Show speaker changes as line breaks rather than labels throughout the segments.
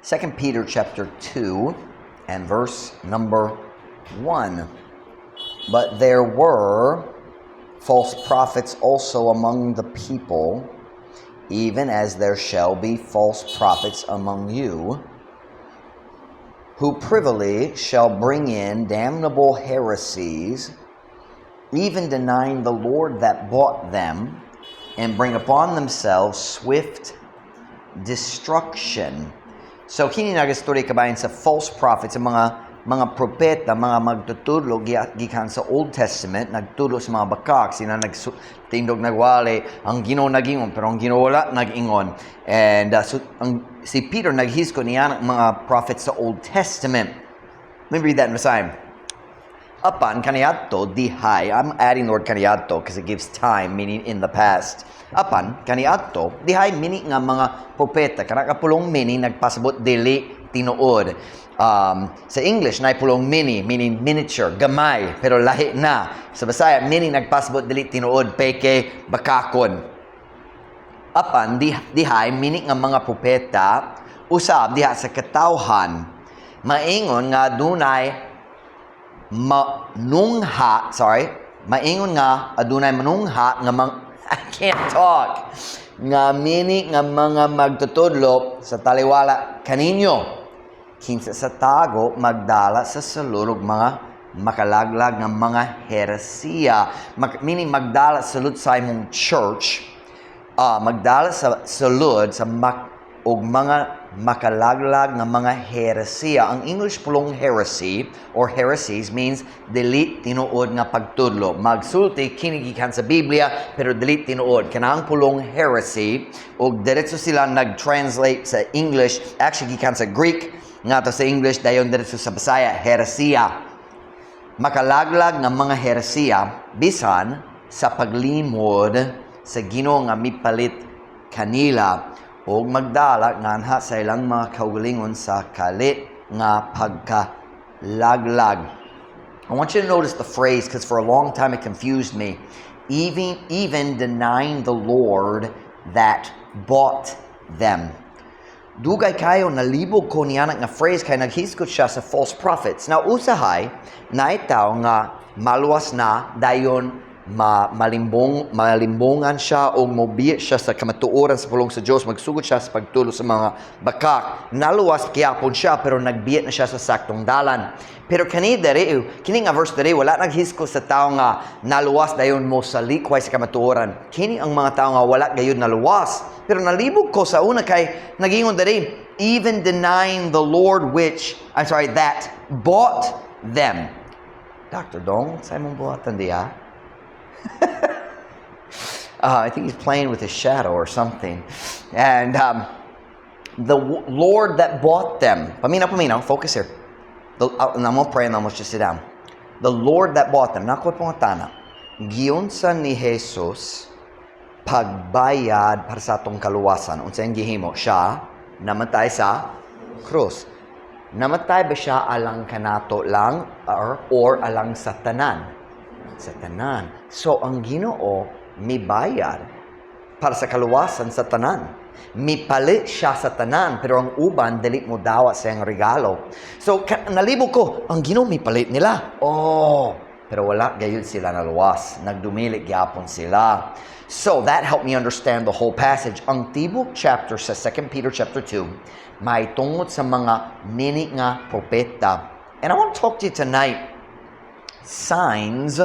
2 Peter chapter 2 and verse number 1. But there were false prophets also among the people, even as there shall be false prophets among you, who privily shall bring in damnable heresies, even denying the Lord that bought them, and bring upon themselves swift destruction. So kini nagastorya kabayan sa false prophets, sa mga propeta, mga magtutudlo gikan sa Old Testament, nagtudlo sa mga bakak, sina nagtindog nagwali, ang Ginoo nagingon, pero ang Ginoo wala nagingon. And si Peter naghisko niya ng mga prophets sa Old Testament. Let me read that in Messiah. Apan kaniadto dihay, I'm adding the word kaniadto because it gives time, meaning in the past. Apan kaniadto dihay mini nga mga propeta, kana kapulong mini nagpasabot dili tinuod. Sa English na pulong mini, meaning miniature, gamay, pero lahi na. Sa Bisaya, mini nagpasabot dili tinuod, peke bakakon. Apan dihay mini nga mga propeta usab diha sa katawhan, maingon nga dunay maingon nga adunay manungha nga I can't talk, nga mini nga mga magtutudlo sa taliwala kaninyo, kinsa sa tago magdala sa sulod mga makalaglag nga mga heresiya, meaning magdala sulod sa imong church, magdala sa sulod sa og mga makalaglag nga mga heresiya. Ang English pulong heresy or heresies means dili tinuod nga pagtudlo. Magsulti kini gikan sa Biblia pero dili tinuod. Kanang pulong heresy og diretso sila nag-translate sa English, actually gikan sa Greek nga to sa English dayon diretso sa Bisaya, heresiya. Makalaglag nga mga heresiya bisan sa paglimod sa Ginoo nga mipalit kanila o magdala nganha sa ilang mga kaugalingon sa kalit nga pagkalaglag. I want you to notice the phrase because for a long time it confused me. Even denying the Lord that bought them. Dugay kayo nalibog ko niya nga phrase kay naghiskot siya sa false prophets. Now usahay naitaw nga maluwas na dayon malimbongan siya o mobiya siya sa kamatuoran sa pulong sa Diyos, magsugod siya sa pagtulo sa mga bakak. Naluwas kiyapon siya pero nagbiyat na siya sa saktong dalan. Pero kini nga verse dere wala naghisko sa tao nga naluwas dayon mo sa likway sa kamatuoran. Kini ang mga tao nga wala gayud naluwas. Pero nalibog ko sa una kay nagingon dere, even denying the Lord that bought them. Dr. Dong, sa imong buhatan diya? I think he's playing with his shadow or something. And the Lord that bought them. Paminaw, focus here. I'm going to pray and I'm going to just sit down. The Lord that bought them. Nakot pong tana. Giyunsan ni Jesus pagbayad para sa atong kaluwasan. Unsa ang gihimo? Siya namatay sa krus. Namatay ba siya alang kanato lang or alang sa tanan? Sa tanan. So, ang Ginoo, may bayad para sa kaluwasan sa tanan. May palit siya sa tanan, pero ang uban, dali mo dawa sa iyang regalo. So, nalibog ko, ang Ginoo, may palit nila. Pero wala gayud sila naluwas. Nagdumili gyapon sila. So, that helped me understand the whole passage. Ang tibok chapter sa 2 Peter chapter 2, may tungod sa mga mini nga propeta. And I want to talk to you tonight, signs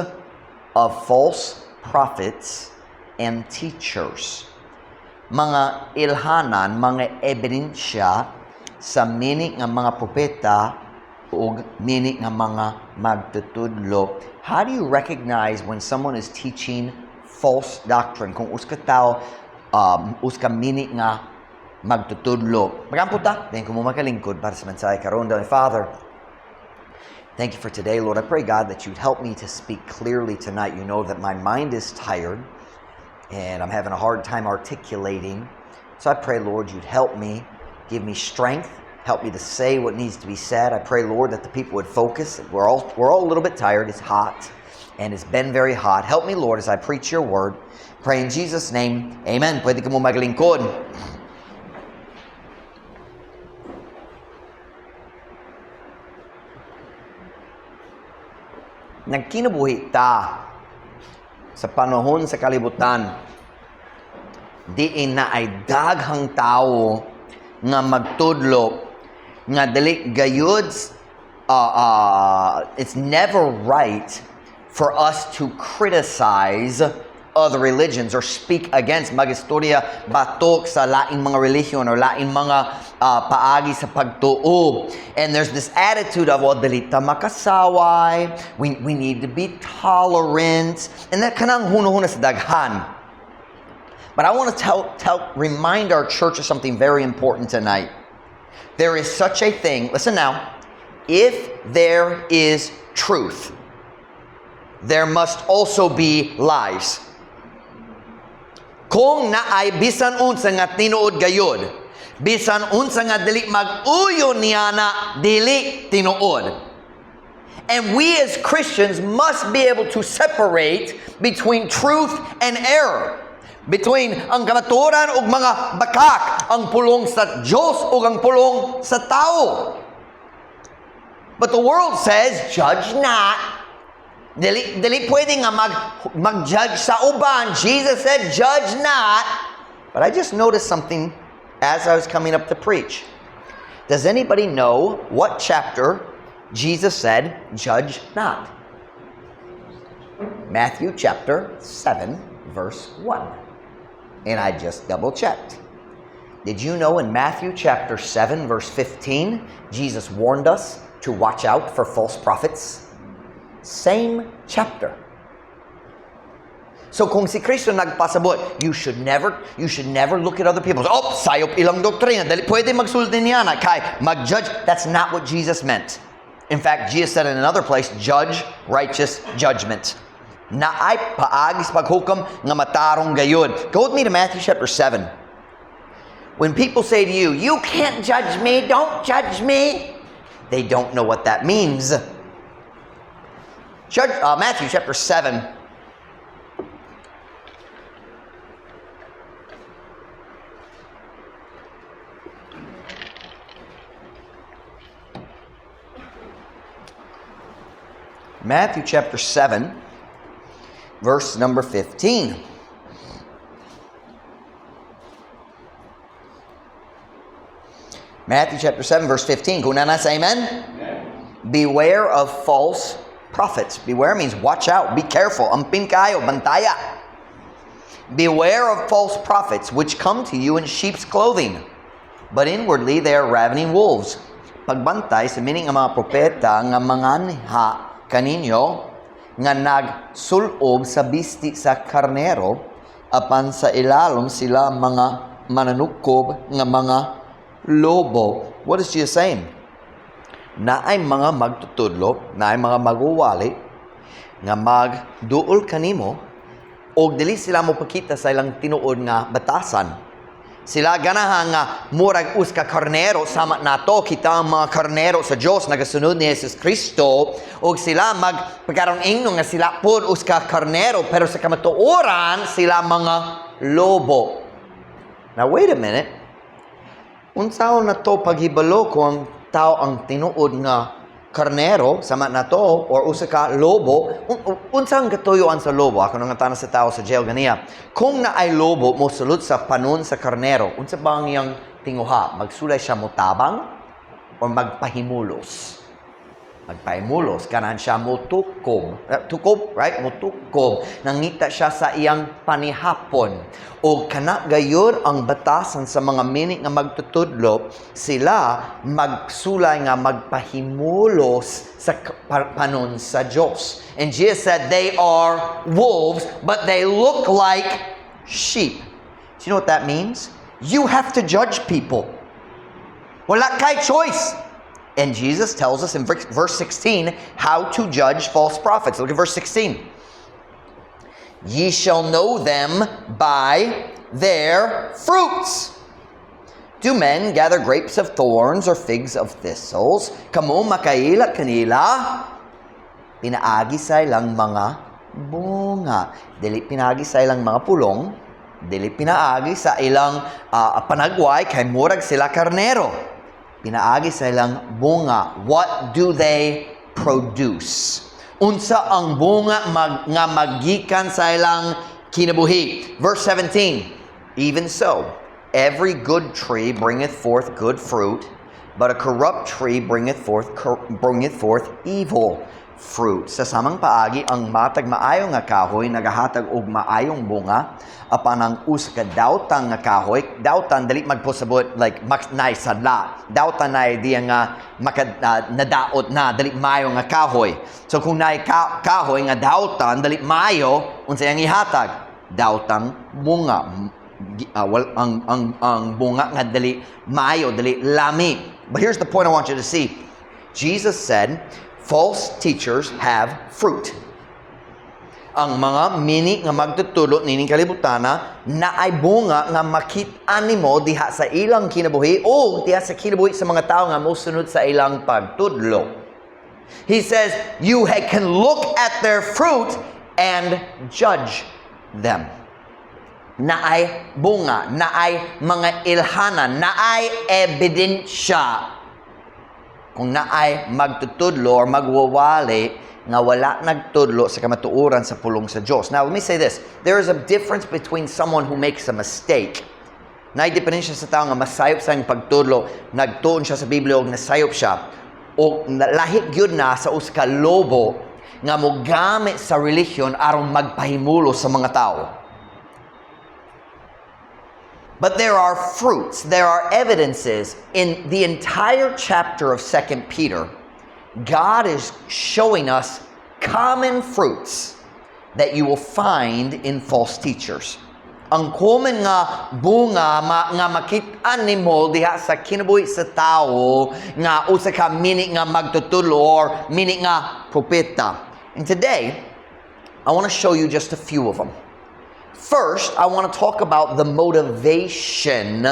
of false prophets and teachers. Mga ilhanan, mga ebidensya sa mini nga mga propeta o mini nga mga magtutudlo. How do you recognize when someone is teaching false doctrine? Kung uska tao, uska mini nga magtutudlo. Magamputa, then kung makalingkod para sa mensahe karon daw, Father, thank you for today, Lord. I pray, God, that you'd help me to speak clearly tonight. You know that my mind is tired and I'm having a hard time articulating. So I pray, Lord, you'd help me, give me strength, help me to say what needs to be said. I pray, Lord, that the people would focus. We're all a little bit tired. It's hot and it's been very hot. Help me, Lord, as I preach your word. Pray in Jesus' name. Amen. Pwede ka mo maglingkod. nagkinabuhi ta sa panahon sa kalibutan, diin na ay daghang tao nga magtudlo nga dili gayud it's never right for us to criticize other religions or speak against magistorya batok sa laing mga religion or laing mga paagi sa pagtuo. And there's this attitude of, well, dili ta makasaway, we need to be tolerant, and that kanang huno-huno sa daghan. But I want to remind our church of something very important tonight. There is such a thing, listen now, if there is truth, there must also be lies. Kung naay bisan unsa nga tinuod gayud, bisan unsa nga dili mag-uyo niya na dili tinuod. And we as Christians must be able to separate between truth and error. Between ang kamatuoran ug mga bakak, ang pulong sa Dios ug ang pulong sa tao. But the world says, judge not. Dili pwede nga mag-judge sa uban. Jesus said, judge not. But I just noticed something as I was coming up to preach. Does anybody know what chapter Jesus said, judge not? Matthew chapter 7, verse 1. And I just double-checked. Did you know in Matthew chapter 7, verse 15, Jesus warned us to watch out for false prophets? Same chapter. So kung si Kristo nagpasabot, you should never look at other people. Oh, sayop ilang doktrina. Dali pwede magsulti niya na kay mag-judge. That's not what Jesus meant. In fact, Jesus said in another place, judge righteous judgment. Na ay paagis paghukam nga matarong gayud. Go with me to Matthew chapter 7. When people say to you, you can't judge me, don't judge me, they don't know what that means. Matthew chapter 7. Matthew chapter 7, verse number 15. Matthew chapter 7, verse 15. Kung nana sa amen? Beware of false prophets. Beware means watch out, be careful, ampin kayo, bantaya. Beware of false prophets which come to you in sheep's clothing, but inwardly they are ravening wolves. Pagbantay sa meaning ang mga propeta nga manganha kaninyo nga nagsulob sa bisti sa karnero apan sa ilalom sila mga mananukob nga mga lobo. What is Jesus saying? Na ay mga magtutudlo, na ay mga maguwali, nga magduol kanimo, o dili sila mo pakita sa ilang tinuod nga batasan. Sila ganahan nga murag uska karnero, sama nato kita ang mga karnero sa Diyos, nagasunod ni Jesus Kristo, o sila magpagkaroon ingno nga sila po uska karnero, pero sa kamatuoran, sila mga lobo. Now wait a minute. Unsaon na to paghibalo ko ang tao ang tinuod nga karnero sama na to or usa ka lobo unsang gatuyuan sa lobo ako nang tana sa tao sa jail ganiya kung na ay lobo mo sulod sa panon sa karnero unsa bang yang tinguha magsulay siya motabang or magpahimulos ganahan siya motukob right motukob nangita siya sa iyang panihapon o kana gayon ang batasan sa mga mini nga magtutudlo sila magsulay nga magpahimulos sa panon sa Diyos. And Jesus said they are wolves but they look like sheep. Do you know what that means? You have to judge people. Wala kay choice. And Jesus tells us in verse 16 how to judge false prophets. Look at verse 16. Ye shall know them by their fruits. Do men gather grapes of thorns or figs of thistles? Kamo makaila kanila, pinaagi sa ilang mga bunga. Dili pinaagi sa ilang mga pulong, dili pinaagi sa ilang panagway, kay murag sila karnero. Pinaagi sa ilang bunga. What do they produce? unsa ang bunga nga magikan sa ilang kinabuhi. Verse 17, even so, every good tree bringeth forth good fruit, but a corrupt tree bringeth forth evil fruit. Sa samang paagi, ang matag maayo nga kahoy nagahatag og maayong bunga, apan ang usa ka dawtan nga kahoy, dawtan dali magposabot like nice sadla. Dawtan na idea nga nadaot na dali maayo nga kahoy. So kung naay kahoy nga dawtan dali maayo, unsa yang ihatag? Dawtang bunga. Ang bunga nga dali maayo, dali lami. But here's the point I want you to see. Jesus said, false teachers have fruit. Ang mga mini nga magtutulot nining kalibutana na ay bunga nga makit-an nimo diha sa ilang kinabuhi o diha sa kinabuhi sa mga tao nga mosunod sa ilang pagtudlo. He says, you can look at their fruit and judge them. Naay bunga, naay mga ilhanan, naay ebidensya kung naay magtutudlo or magwawali nga wala nagtudlo sa kamatuoran sa pulong sa Diyos. Now, let me say this. There is a difference between someone who makes a mistake. Naidepende siya sa tao nga masayop sa iyang pagtudlo, nagtuon siya sa Biblia o nasayop siya, o lahi gyud na sa usa ka lobo nga mogamit sa relihiyon aron magpahimulo sa mga tao. But there are fruits, there are evidences in the entire chapter of 2 Peter. God is showing us common fruits that you will find in false teachers. Ang common nga bunga nga makit-an nimo diha sa kinabuhi sa tao nga usa ka mini nga magtutudlo or mini nga propeta. And today, I want to show you just a few of them. First, I want to talk about the motivation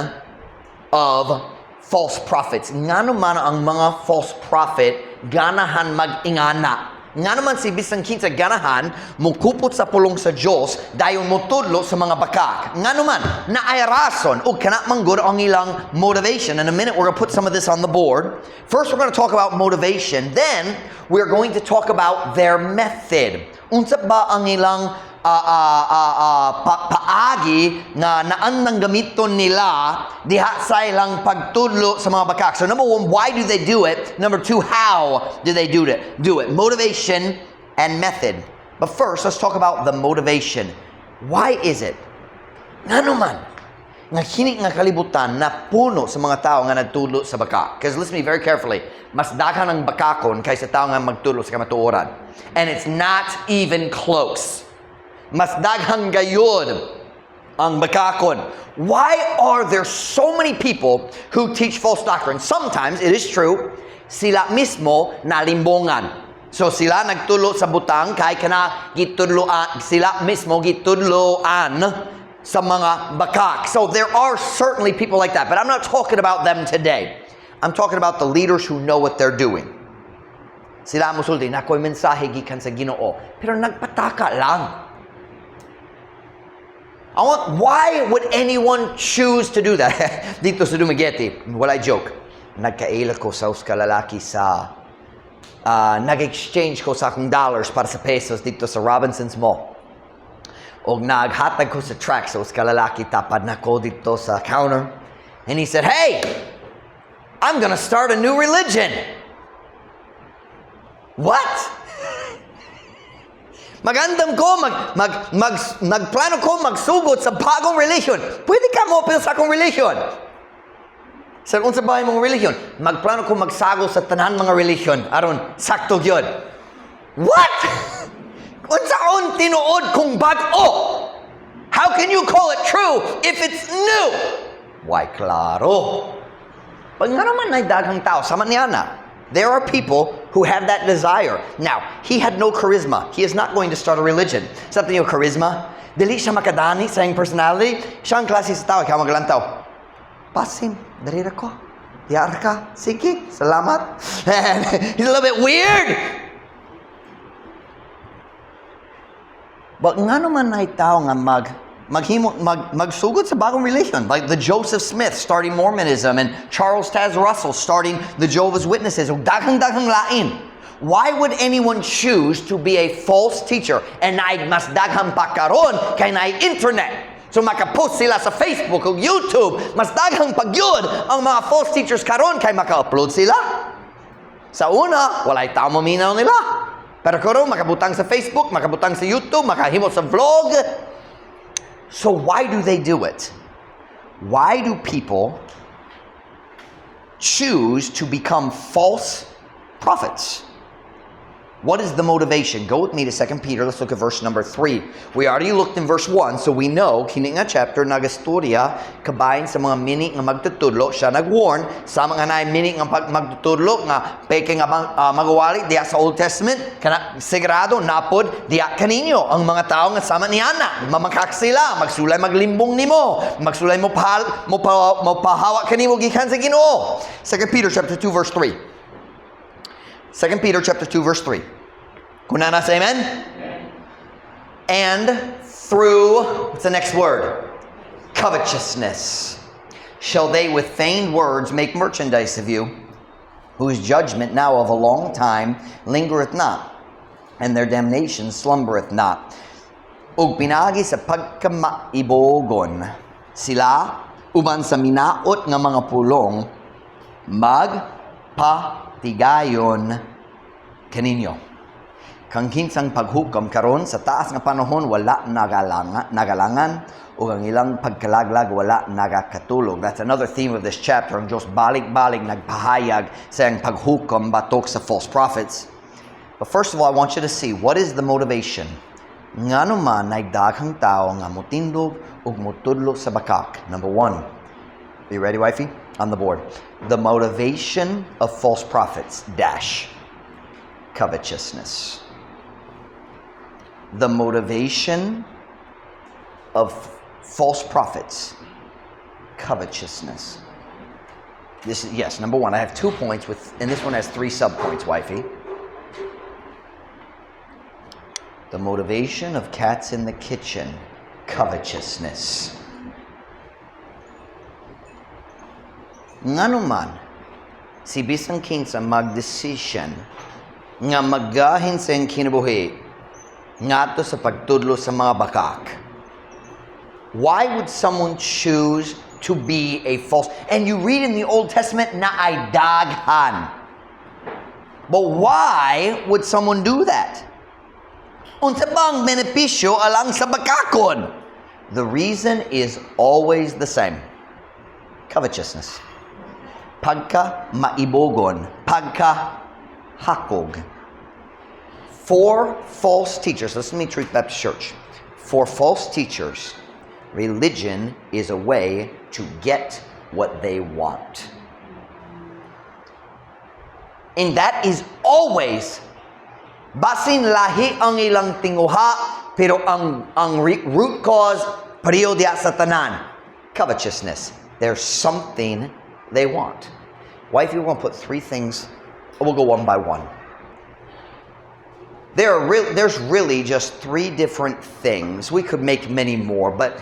of false prophets. Nga naman ang mga false prophet ganahan mag-ingana. Nga naman si bisang kinsa ganahan mukupot sa pulong sa Diyos dayon mutudlo sa mga bakak. Nga naman na ay rason o kana manggod ang ilang motivation. In a minute, we're going to put some of this on the board. First, we're going to talk about motivation. Then, we're going to talk about their method. Unsa ba ang ilang paagi nga naan nang gamiton nila diha sa ilang pagtudlo sa mga bakak. So number one, why do they do it? Number two, how do they do it? Motivation and method. But first, let's talk about the motivation. Why is it? Nga naman, nga kini nga kalibutan na puno sa mga tao nga nagtudlo sa bakak. Because listen to me very carefully, mas daghan ang bakakon kaysa tao nga magtudlo sa kamatuoran. And it's not even close. Mas daghang gayud ang bakakon. Why are there so many people who teach false doctrine? Sometimes, it is true, sila mismo nalimbongan. So sila nagtulo sa butang kay kana gitudloan, sila mismo gitudloan sa mga bakak. So there are certainly people like that, but I'm not talking about them today. I'm talking about the leaders who know what they're doing. Sila musulti, nakoy mensahe gikan sa Ginoo, pero nagpataka lang. Why would anyone choose to do that? Dito sa Dumaguete, walay joke. Nagkaila ko sa uska lalaki sa nag-exchange ko sa akong dollars para sa pesos dito sa Robinson's Mall. O naghatag ko sa track sa uska lalaki, tapad na ko dito sa counter. And he said, "Hey, I'm gonna start a new religion." What? Magandam ko, nagplano ko magsugod sa bagong religion. Pwede ka mo sa akong religion. Sa unsa ba imong religion? Magplano ko magsagol sa tanan mga religion aron sakto gyud. What? Unsa on tinuod kung bag-o? How can you call it true if it's new? Why, klaro. Pag nga naman na daghang tao, sama niya na. There are people who have that desire. Now, he had no charisma. He is not going to start a religion. Something yung charisma. Dili siya makadani sa iyong personality. Siya ang klase sa tao. Ikaw maglantaw. Pasim, darira ko. Yara ka. Sige, salamat. And he's a little bit weird. But nga naman na tao nga magsugod sa bagong religion, like the Joseph Smith starting Mormonism and Charles Taz Russell starting the Jehovah's Witnesses, o daghang lain. Why would anyone choose to be a false teacher? And mas daghang pa karon kay na internet. So makapost sila sa Facebook o YouTube, mas daghang pagyud ang mga false teachers karon kay maka-upload sila. Sa una, walay tao maminaw nila. Pero karon makabutang sa Facebook, makabutang sa YouTube, makahimo sa vlog. So why do they do it? Why do people choose to become false prophets? What is the motivation? Go with me to 2 Peter. Let's look at verse number 3. We already looked in verse 1, so we know, kini nga chapter, nagastorya, kabahin sa mga mini nga magtutudlo, siya nag-warn sa mga na mini nga magtutudlo, nga peke nga magawali, diya sa Old Testament, sigurado, napod, diya kaninyo, ang mga tao nga sama ni Ana, mamakak sila, magsulay maglimbong nimo, magsulay mo pahawak kanimo, gikan sa Ginoo. 2 Peter chapter 2, verse 3. 2 Peter chapter 2 verse 3. Kuna na say amen? Amen? And through, what's the next word? Covetousness. Shall they with feigned words make merchandise of you, whose judgment now of a long time lingereth not, and their damnation slumbereth not. Ug pinagi sa pagkamaibogon, sila, uban sa minaot nga mga pulong, magpatigayon kaninyo. Kang kinsang paghukom karon sa taas nga panahon wala nagalangan o ang ilang pagkalaglag wala nagakatulog. That's another theme of this chapter. Ang Diyos balik-balik nagpahayag sa ang paghukom batok sa false prophets. But first of all, I want you to see what is the motivation. Nga naman ay daghang tao nga mutindog ug mutudlo sa bakak. Number 1. Are you ready, wifey? On the board. The motivation of false prophets, dash. Covetousness. The motivation of false prophets, covetousness. This is, yes, number 1. I have 2 points and this one has 3 subpoints, wifey. The motivation of cats in the kitchen, covetousness. Nganuman, si bisang kinsa mag-decision nga maggahin sa kinabuhi ngato sa pagtudlo sa mga bakak. Why would someone choose to be a false? And you read in the Old Testament na ay daghan. But why would someone do that? Unsa bang benepisyo alang sa bakakon? The reason is always the same. Covetousness. Pagka maibogon, pagka hakog. For false teachers, listen to me, Truth Baptist Church. For false teachers, religion is a way to get what they want. And that is always, basin lahi ang ilang tinguha, pero ang root cause, pareho diya sa tanan. Covetousness. There's something they want. Why, if you want to put 3 things, we'll go one by one. There's really just 3 different things. We could make many more, but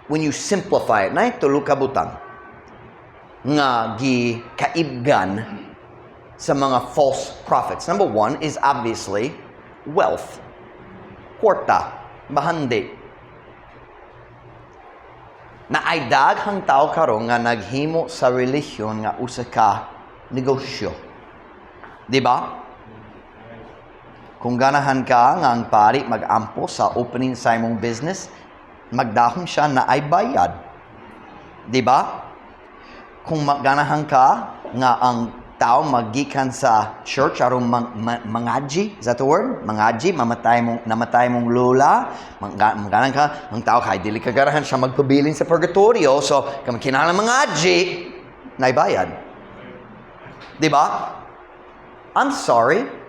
when you simplify it, na ito lukabutang nga gi kaibgan sa mga false prophets. Number 1 is obviously wealth. Kwarta, bahandi. Na ay daghang tao karon nga naghimo sa relihiyon nga usa ka negosyo. Di ba? Kung ganahan ka nga ang pari mag-ampo sa opening sa imong business, magdahom siya na ay bayad. Di ba? Kung ganahan ka nga ang tao magikan sa church aron mangaji, is that the word? Mangaji, namatay mong lola, maganan ka, ang tao kay dili ka ganahan siya magpabilin sa purgatorio, so kung kinahanglan mangaji, na bayad. Di ba? I'm sorry.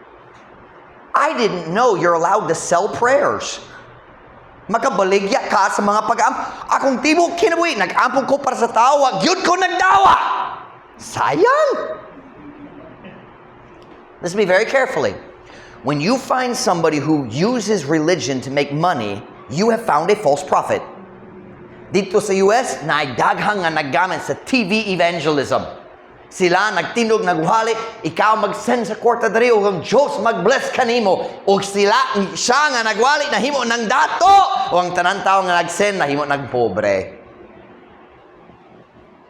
I didn't know you're allowed to sell prayers. Makabaligya ka sa mga akong tibok kinabuhi, nag-ampong ko para sa tawa, gyud ko nagdawa. Sayang. Listen to me very carefully. When you find somebody who uses religion to make money, you have found a false prophet. Dito sa US, naidaghang nga naggamit sa TV evangelism. Sila nagtindog, nagwali, ikaw mag-send sa kwarta dari o ang Diyos mag-bless kanimo. O siya nga nagwali, nahimo ng dato. O ang tanan tao nga nag-send, nahimo nagpobre.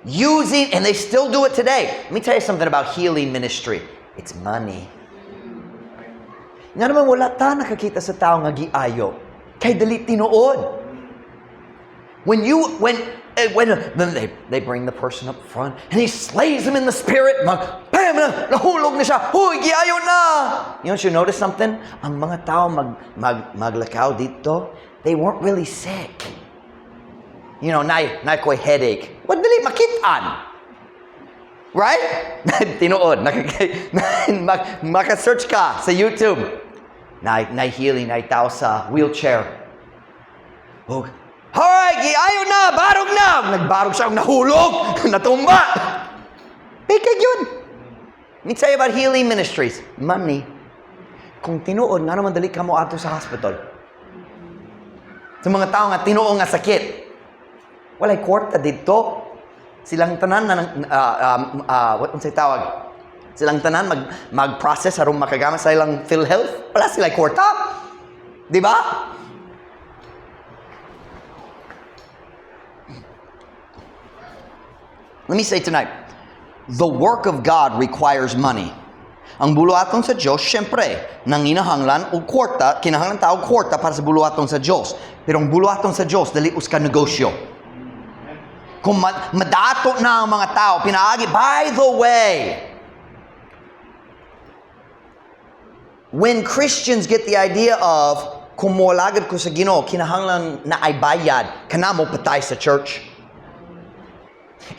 Using, and they still do it today. Let me tell you something about healing ministry. It's money. Nga naman wala ta nakakita sa tao nga giayo. Kay dali tinuod. When they bring the person up front and he slays him in the spirit, bam, nahulog na siya, huy, giayo na! You notice something? Ang mga tao maglakaw dito, they weren't really sick. Na ko'y headache. What dili makitaan? Right? Tinuod. Maka-search ka sa YouTube. Na healing, na tao sa wheelchair. Alright, ayaw na, barog na. Nagbarog siya, nahulog, natumba. Pikag yun. Let me tell you about healing ministries. Money. Kung tinuod, nga naman dali ka mo ato sa hospital. Sa mga tao nga tinuod nga sakit. Walay kwarta dito. Silang tanan what say tawag? Silang tanan mag-process aron makagamit sa ilang PhilHealth. Wala sila kwarta. Di ba? Let me say tonight, the work of God requires money. Ang buluhaton sa Diyos, syempre, nanginahanglan o kwarta, kinahanglan tao kwarta para sa buluhaton sa Diyos. Pero ang buluhaton sa Diyos, dali us ka negosyo. Kung madato na ang mga tao, pinaagi, by the way, when Christians get the idea of, kung mualagad ko sa Ginoo, kinahanglan na ay bayad, kanamo patay sa church.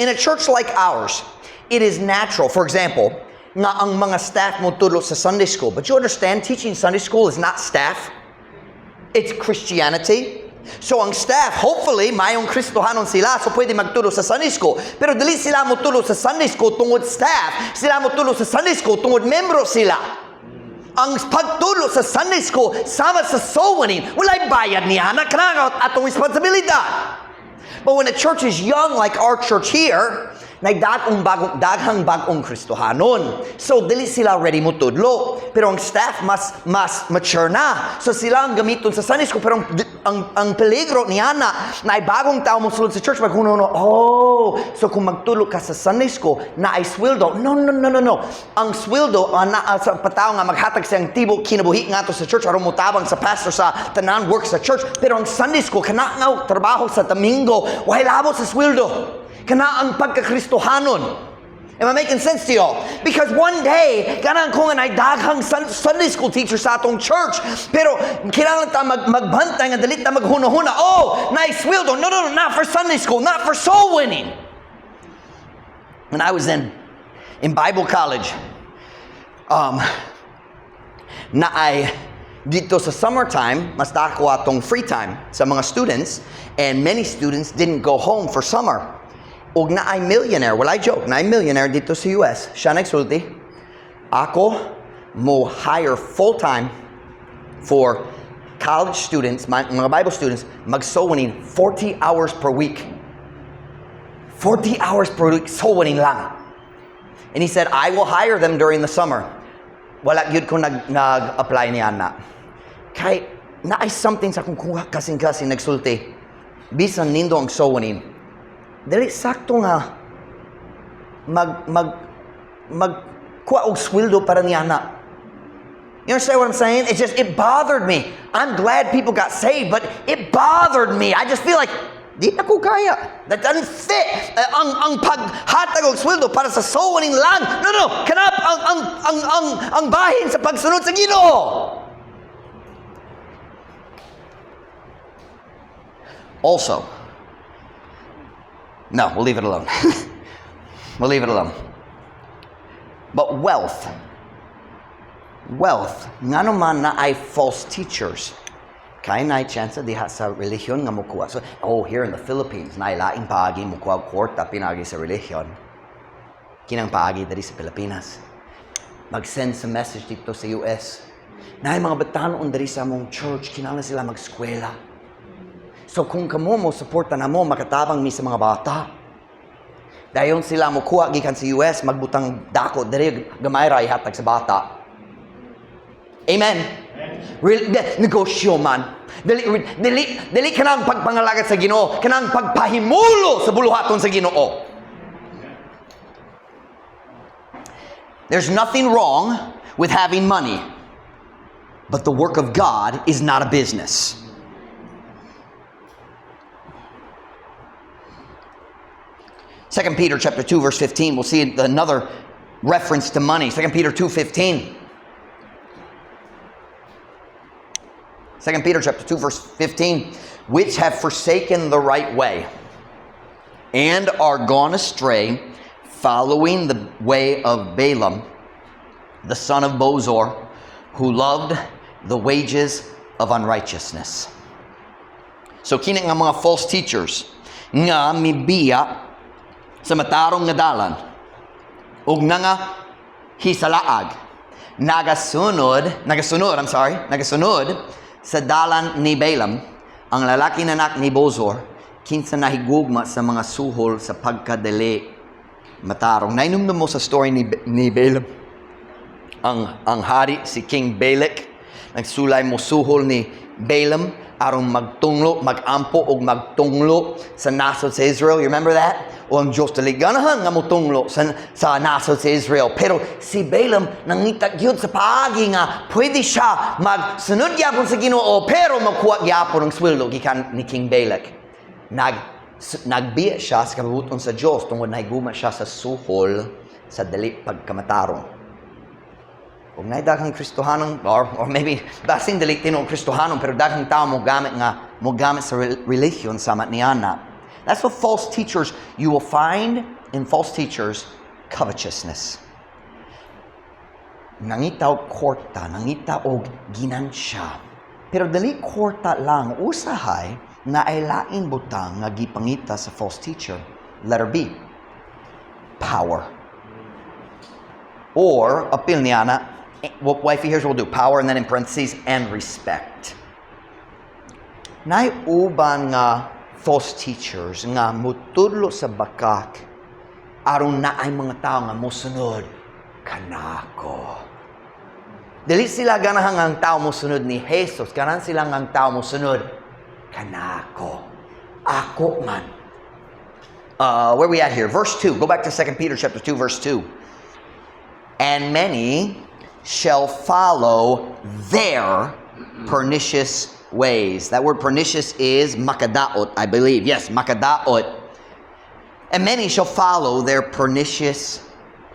In a church like ours, it is natural, for example, nga ang mga staff mo tulo sa Sunday school. But you understand, teaching Sunday school is not staff. It's Christianity. So ang staff, hopefully, mayong Kristohanon sila, so pwede magtulo sa Sunday school. Pero dili sila mo tulo sa Sunday school tungod staff, sila mo tulo sa Sunday school tungod membro sila. Ang pagtulo sa Sunday school, sama sa soul winning, walay bayad niya, kanang atong responsibilidad. But when a church is young like our church here, daghang bagong Kristohanon. So, dili sila ready mo tudlo. Pero ang staff mas mature na. So, sila ang gamiton sa Sunday school. Pero ang peligro niya na ay bagong tao mo sulod sa church, so kung magtulog ka sa Sunday school, na ay sweldo. No. Ang sweldo, sa patao nga maghatag siyang tibo, kinabuhi nga to sa church, aron mutabang sa pastor sa tanan work sa church. Pero ang Sunday school, kanang trabaho sa Domingo, wahay labo sa sweldo. Kana ang pagkakristohanon. Am I making sense to y'all? Because one day, kanang kung ay daghang Sunday school teacher sa atong church, pero kailangan ta magbantay nga dalit ta maghuna-huna. Oh, nice sweldo. No, not for Sunday school, not for soul winning. When I was in Bible college, na ay dito sa summertime, mas dako atong free time sa mga students, and many students didn't go home for summer. Og na ay millionaire, I joke, na ay millionaire dito sa US, siya nagsulti, ako mo hire full-time for college students, mga Bible students, mag-soul winning 40 hours per week. 40 hours per week, soul winning lang. And he said, I will hire them during the summer. Wala yun ko nag-apply niya na. Kay, na ay something sa kung kasing-kasing nagsulti, bisan nindo ang soul winning. Dali sakto nga kuha og sweldo para niya na. You understand what I'm saying? It bothered me. I'm glad people got saved, but it bothered me. I just feel like di na ko kaya. That doesn't fit. Ang paghatag og sweldo para sa soul winning lang. No. Kanap ang bahin sa pagsunod sa Ginoo. Also, no, we'll leave it alone. We'll leave it alone. But wealth, nga naman na ay false teachers. Kaya na ay chance diha sa religion nga mukuha. So, here in the Philippines, na ilaing paagi mukuha kwarta pinagi sa religion. Kinang paagi dari sa Pilipinas. Mag-send sa message dito sa US. Na ay mga batanon dari sa mong church, kinala sila mag-eskwela. So kung kamo mo suporta na mo, makatabang mi sa mga bata. Dayon sila mo kuha gikan sa US magbutang dako diri gamay ra ihatag sa bata. Amen. Negosyo man. Dili kanang pagpangalagat sa Ginoo, kanang pagpahimulo sa buluhaton sa Ginoo. There's nothing wrong with having money, but the work of God is not a business. 2 Peter chapter 2 verse 15, we'll see another reference to money. 2 Peter 2:15. 2 Peter chapter 2 verse 15, which have forsaken the right way and are gone astray, following the way of Balaam, the son of Bosor, who loved the wages of unrighteousness. So kini nga mga false teachers nga mibiya sa matarong nga dalan ug nga hisalaag nagasunod sa dalan ni Balaam, ang lalaki na anak ni Bosor, kinsa nahigugma sa mga suhol sa pagkadali matarong. Nainumdum mo sa story ni Balaam, ang hari si King Balak, nagsulay mo suhol ni Balaam aron magampo og magtunglo sa nasod sa Israel. You remember that? O ang Diyos dali ganahan nga motunglo sa nasod sa Israel. Pero si Balaam nangita gyud sa paagi nga pwede siya magsunod gyapon sa Ginoo pero magkuha gyapon ng sweldo gikan ni King Balak. Nagbiya siya sa kabubuton sa Diyos tungod nahiguma siya sa suhol sa dali pagkamatarong. Kung naidakang Kristohanong, or maybe basin dali tinong Kristohanong, pero daghang tao mo gamit sa religion sama niana. That's what false teachers, you will find in false teachers, covetousness. Nangitaw kwarta, nangitaw og ginansya. Pero dali kwarta lang, usahay na ay lain butang nga gipangita sa false teacher. Letter B, power. Or, apil niana, what wifey here's will do, power, and then in parentheses, and respect. Naiuban nga false teachers nga mutudlo sa bakak aron na ay mga tao nga mosunod kanako. Dili sila ganahang ang tao mosunod ni Jesus, ganahan sila ang tao mosunod kanako. Ako man. Where we at here? Verse 2. Go back to 2 Peter chapter 2 verse 2. And many shall follow their pernicious ways. That word pernicious is makadaot, I believe. Yes, makadaot. And many shall follow their pernicious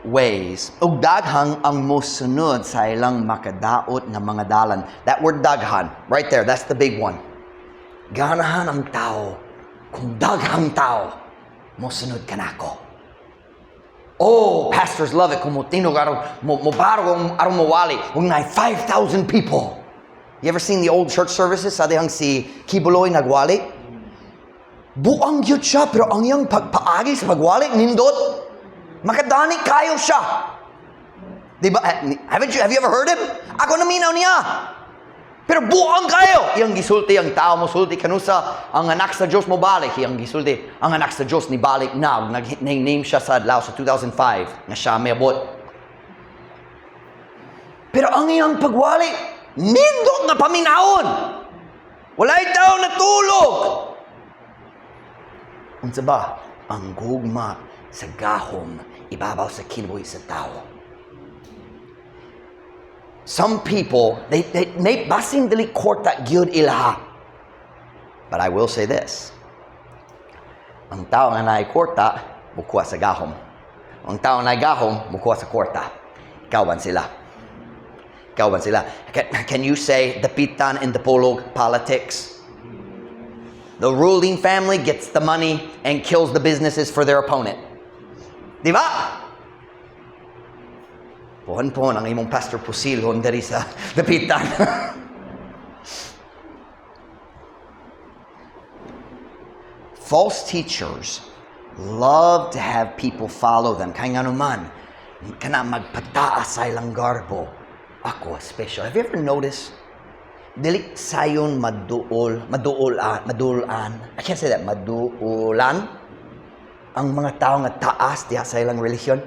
ways. Ug daghang ang mosunod sa ilang makadaot nga mga dalan. That word daghan, right there, that's the big one. Ganahan ang tao, kung daghang tao, mosunod kanako. Oh, pastors love it. Kung mutinog aron mawali. Kung na 5,000 people. You ever seen the old church services? Sa dihang si Kibuloy nagwali? Buang yun siya, pero ang iyang pagpaagi sa pagwali, nindot. Makadani kayo siya. Diba? Have you ever heard him? Ako naminaw niya. Pero buang kayo. Iyang gisulti, ang tao mo sulti kanusa, ang anak sa Diyos mo balik. Iyang gisulti, ang anak sa Diyos ni balik na. Nag-name siya sa Lao sa 2005 nga siya may abot. Pero ang iyang pagwali, nindot nga paminaon. Walay tao natulog. Unsa ba? Ang gugma sa gahom, ibabaw sa kinabuhi sa tao. Some people, they basing dili korta gyud ilaha. But I will say this. Ang tao nga naay korta, mukuha sa gahom. Ang tao nga naay gahom, mukuha sa korta. Ikawan sila. Can you say the pitan in the polog politics? The ruling family gets the money and kills the businesses for their opponent. Di ba? Pohon ang imong Pastor Pusilhon dari sa dapitan. False teachers love to have people follow them. Kaya nga naman, kana magpataas sa ilang garbo. Ako special. Have you ever noticed? Dili sayon maduulan. I can't say that. Maduulan. ang mga tao nga taas diha sa ilang relihiyon.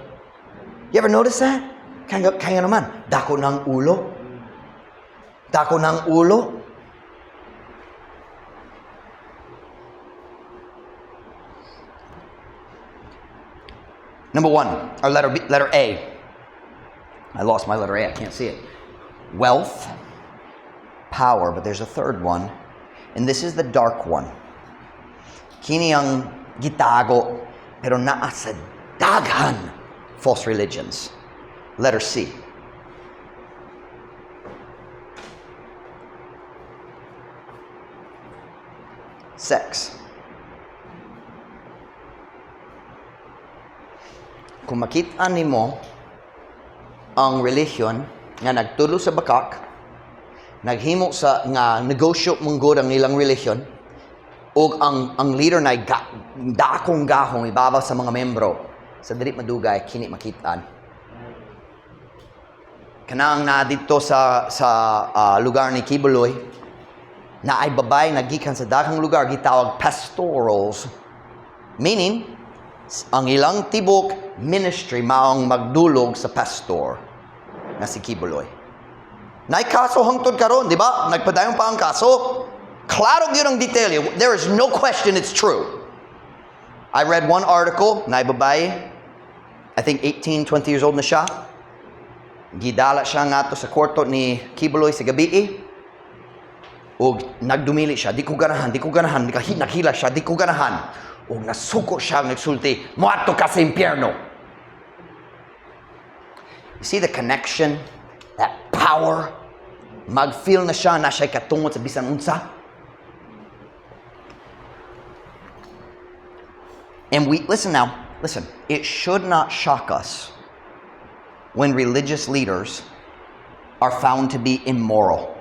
You ever notice that? Kaya naman, dako ng ulo. Dako ng ulo. Number one, or letter A. I lost my letter A, I can't see it. Wealth, power, but there's a third one, and this is the dark one. Kini ang gitago, pero naa sa daghan false religions. Letter C. Sex. Kung makita nimo ang relihiyon nga nagtulo sa bakak, naghimo sa nga negosyo munggod ang ilang relihiyon, ug ang leader na dakong gahong ibabaw sa mga membro, sa dili madugay kini makitaan. Kanang na dito sa lugar ni Kibuloy, na ay babay nagikan sa dakong lugar gitawag pastorals, meaning ang ilang tibok ministry maong magdulog sa pastor na si Kibuloy. Nay kaso hangtod karon, di ba? Nagpadayon pa ang kaso. Klaro yun ang detail. There is no question it's true. I read one article, na babae, I think 18, 20 years old na siya. Gidala siya nga to sa kwarto ni Kibuloy sa gabi. O nagdumili siya, di ko ganahan. Naghila siya, di ko ganahan. O nasuko siya, nagsulti, muato ka sa impyerno. You see the connection? That power? Mag-feel na siya na siya'y katungod sa bisan unsa. And listen, it should not shock us when religious leaders are found to be immoral.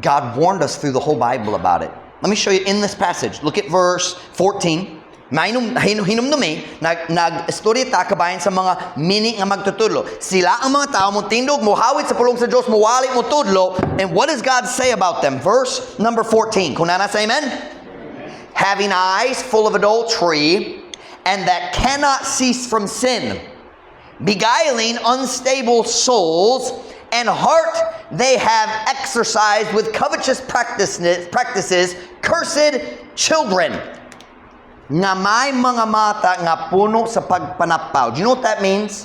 God warned us through the whole Bible about it. Let me show you in this passage. Look at verse 14. Hinumdumi, nag-istorya ta kabayan sa mga mini nga magtutulo. Sila ang mga tao mo tindog, muhawit sa pulong sa Diyos, muwali mo tudlo. And what does God say about them? Verse number 14. Kung nana sa amen? Having eyes full of adultery, and that cannot cease from sin, beguiling unstable souls, and heart they have exercised with covetous practices, cursed children. Nga may mga mata nga puno sa pagpanapaw. Do you know what that means?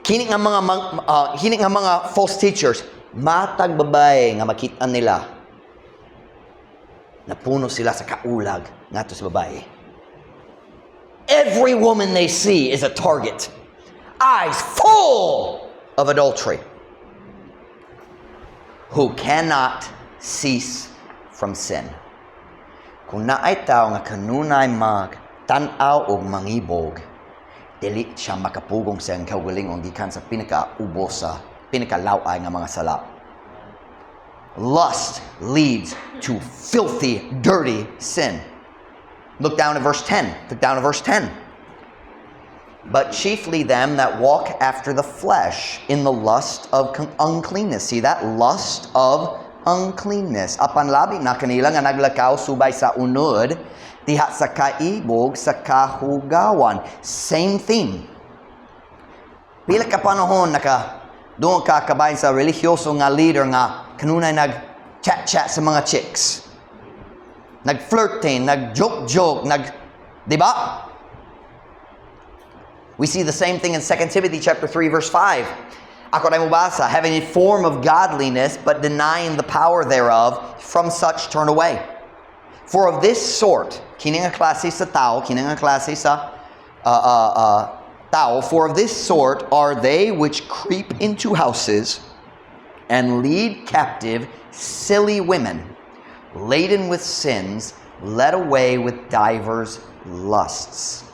Kini nga mga false teachers, matag babae nga makita nila na puno sila sa kaulag nato sa babae. Every woman they see is a target. Eyes full of adultery. Who cannot cease from sin. Kung naay tao nga kanunay mag-tanaw o mangibog, dili siya makapugong sa kaugalingong gikan sa pinaka-ubos sa pinaka-laway nga mga sala. Lust leads to filthy, dirty sin. Look down at verse 10. But chiefly them that walk after the flesh in the lust of uncleanness. See that? Lust of uncleanness. Apan labi na kanila nga naglakaw subay sa unod, diha sa kaibog sa kahugawan. Same theme. Pila ka panahon doon ka kabayan sa religyoso nga leader nga kanunay nag-chat-chat sa mga chicks. Nag-flirting, nag-joke-joke, di ba? We see the same thing in 2 Timothy chapter 3 verse 5. Ako na mubasa, having a form of godliness, but denying the power thereof, from such turn away. For of this sort, kining nga klase sa tao, for of this sort are they which creep into houses and lead captive silly women, laden with sins, led away with divers lusts.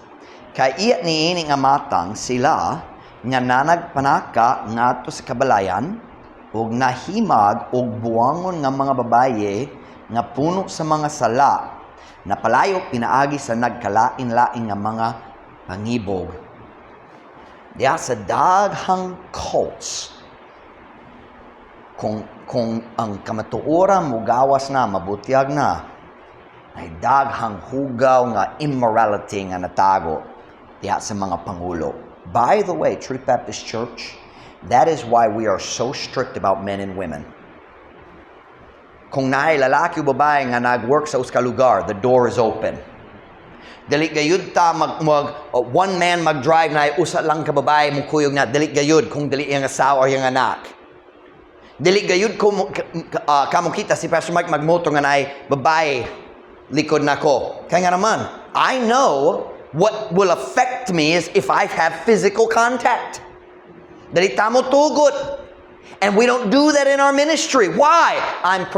Kay iya niini nga matang sila nga nanagpanaka ngadto sa kabalayan ug nahimag og buwangon nga mga babaye nga puno sa mga sala na palayo pinaagi sa nagkalain-lain nga mga pangibog. Diya sa daghang cults, kung ang kamatuoran mo gawas na, mabutiag na, ay daghang hugaw nga immorality nga natago diha sa mga pangulo. By the way, Truth Baptist Church, that is why we are so strict about men and women. Kung naay lalaki o babae nga nag-work sa uska lugar, the door is open. Dili gayud ta one man mag-drive na usa lang ka babae mo kuyog na dili gayud kung dili yang asawa or yang anak. Dili gayud kamo kita si Pastor Mike magmotor nga naay babae likod nako. Kaya nga naman, I know what will affect me is if I have physical contact. Dili tamo tugot. And we don't do that in our ministry. Why? I'm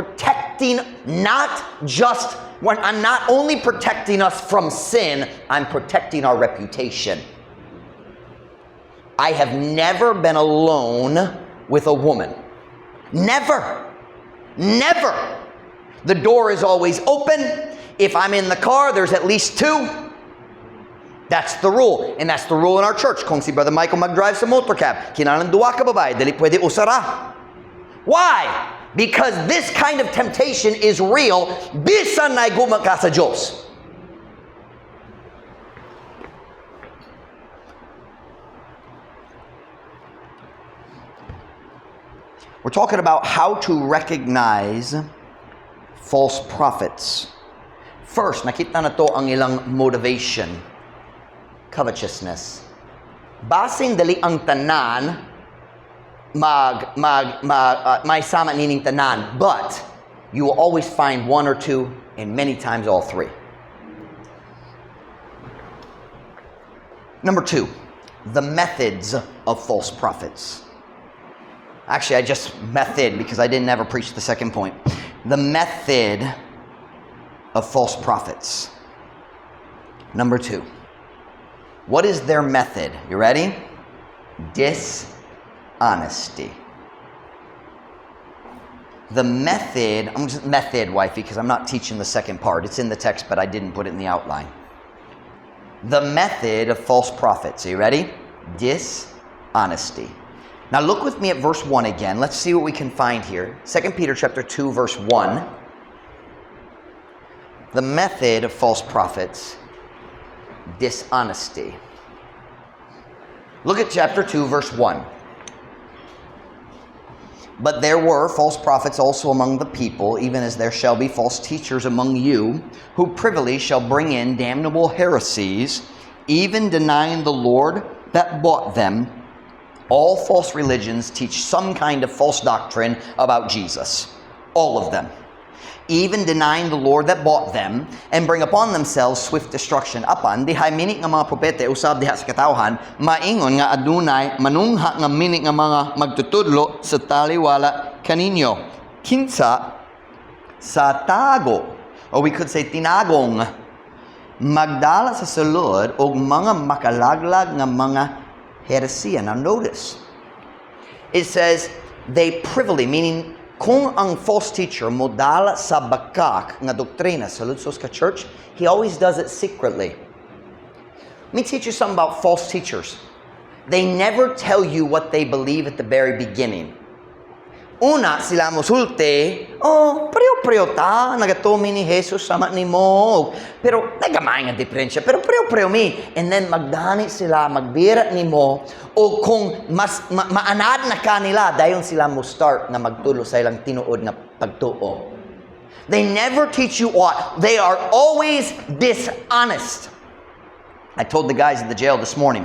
not only protecting us from sin, I'm protecting our reputation. I have never been alone with a woman. Never. Never. The door is always open. If I'm in the car, there's at least two. That's the rule. And that's the rule in our church. Kung si Brother Michael mag-drive sa motorcab, kinalang duwa ka babae, dali pwede usara. Why? Because this kind of temptation is real. Bisan na'y guma ka sa Diyos. We're talking about how to recognize false prophets. First, nakita na to ang ilang motivation. Covetousness. Basin dali ang tanan may sama nining tanan, but you will always find one or two and many times all three. Number 2, the methods of false prophets. Actually, I just method because I didn't ever preach the second point. The method of false prophets. Number 2. What is their method? You ready? Dishonesty. The method, I'm just method, wifey, because I'm not teaching the second part. It's in the text, but I didn't put it in the outline. The method of false prophets. Are you ready? Dishonesty. Now look with me at verse 1 again. Let's see what we can find here. 2 Peter chapter 2, verse 1. The method of false prophets. Dishonesty. Look at chapter 2, verse 1. But there were false prophets also among the people, even as there shall be false teachers among you, who privily shall bring in damnable heresies, even denying the Lord that bought them. All false religions teach some kind of false doctrine about Jesus. All of them. Even denying the Lord that bought them, and bring upon themselves swift destruction. Apan, dihay minit nga mga propete, usab diha sa katawhan, maingon nga adunay, manungha nga minit nga mga magtutudlo sa taliwala kaninyo. Kinsa, sa tago, or we could say tinagong, magdala sa sulod, og mga makalaglag nga mga heresiya. Now notice, it says, they privily, meaning, kung ang false teacher modala sa bakak nga doktrina sa Lutsos ka church, he always does it secretly. Let me teach you something about false teachers. They never tell you what they believe at the very beginning. Una, sila musulti, preo-preo ta, nagatumi ni Jesus sama ni mo. Pero, nagamay nga diferensya, pero preo-preo mi. And then, magdani sila, magbira ni mo, o kung mas maanad na kanila, dayon sila mo start na magtulo sa ilang tinuod na pagtuo. They never teach you what. They are always dishonest. I told the guys at the jail this morning,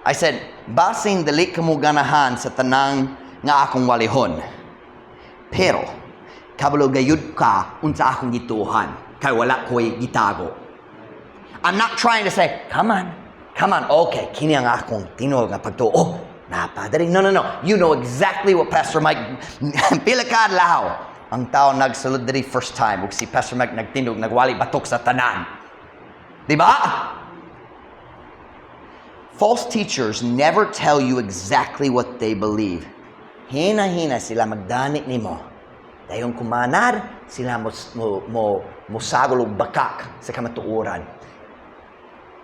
I said, basing dali ka mo ganahan sa tanang nga akong walihon. Pero, kabalo gayud ka unsa akong gituhan, kay wala ko'y gitago. I'm not trying to say, come on, okay, kini ang akong tinuod nga pagtuo. Oh, napadali. No. You know exactly what Pastor Mike, pila ka adlaw. Ang tao nagsulod diri first time, ug si Pastor Mike nagtindog, nagwali batok sa tanan. Diba? False teachers never tell you exactly what they believe. Hina-hina sila magdani nimo. Dayon kumanar, sila musagol og bakak sa kamatuoran.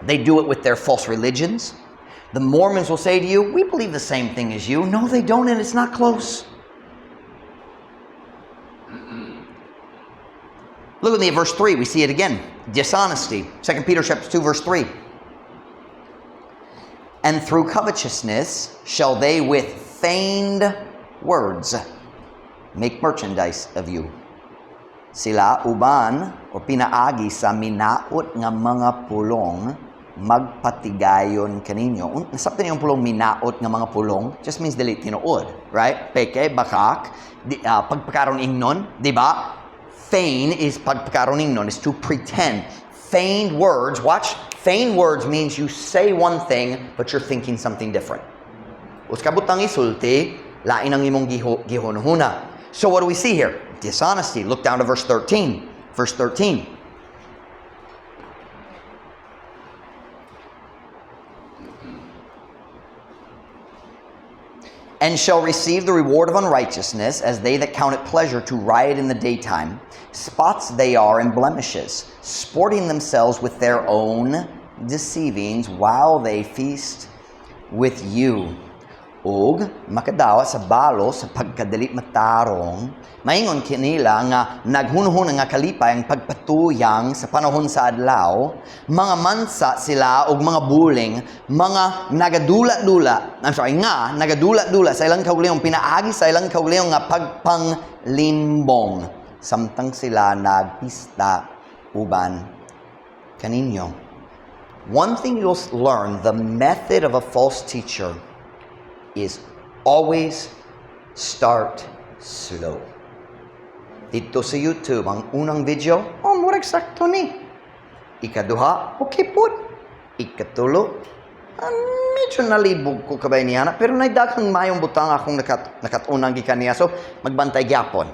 They do it with their false religions. The Mormons will say to you, we believe the same thing as you. No, they don't, and it's not close. Look with me at verse 3. We see it again. Dishonesty. 2 Peter chapter 2, verse 3. And through covetousness shall they with feigned words make merchandise of you. Sila uban o pinaagi sa minaot nga mga pulong magpatigayon kaninyo. Nasabtan niyo yung pulong minaot nga mga pulong? Just means dili tinuod, right? Peke, bakak, pagpakaroon ingnon, di ba? Feign is pagpakaroon ingnon, is to pretend. Feigned words, watch, feigned words means you say one thing but you're thinking something different. Us kabutang isulti, lain ang imong gihunhuna. So what do we see here? Dishonesty. Look down to verse 13. Verse 13. And shall receive the reward of unrighteousness, as they that count it pleasure to riot in the daytime. Spots they are and blemishes, sporting themselves with their own deceivings while they feast with you. Og makadawa sa balo sa pagkadali matarong, maingon kinila nga naghunhun nga kalipay ang pagpatuyang sa panahon sa adlaw, mga mansa sila og mga buling, mga nagadula-dula sa ilang kaugalingong pinaagi sa ilang kaugalingong nga pagpanglimbong, samtang sila nagpista uban kaninyo. One thing you'll learn, the method of a false teacher is always start slow. Dito sa YouTube, ang unang video, mura eksakto ni. Ikaduha, okay po. Ikatulo, medyo nalibog ko kabay niya na, pero naidakang mayong butang akong nakatunang gikan niya. So, magbantay gyapon.